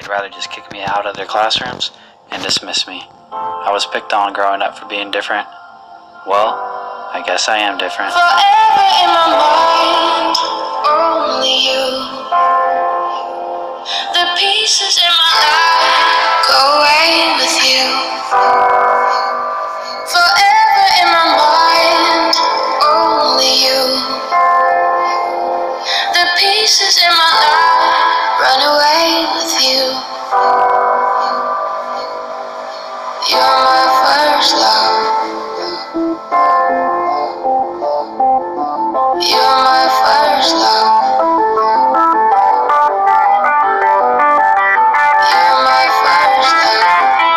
rather just kick me out of their classrooms and dismiss me. I was picked on growing up for being different. Well, I guess I am different. Forever in my mind, only you. The pieces in my life go away with you. Forever in my mind, only you. The pieces in my life run away with you. You're my first love. You're my first love. You're my first love. You're my first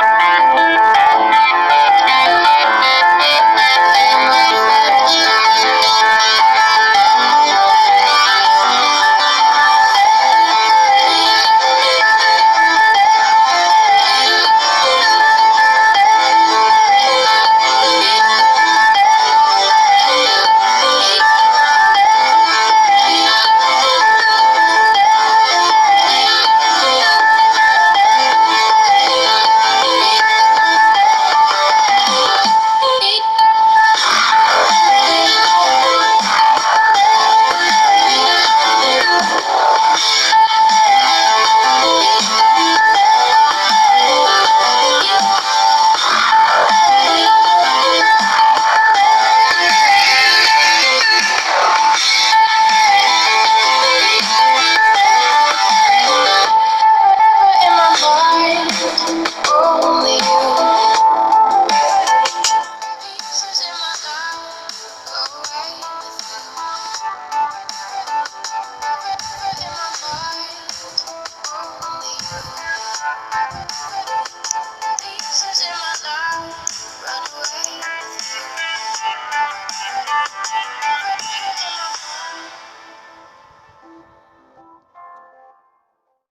in my mind, only you. Pieces in my life go away with you. Forever in my mind, only you.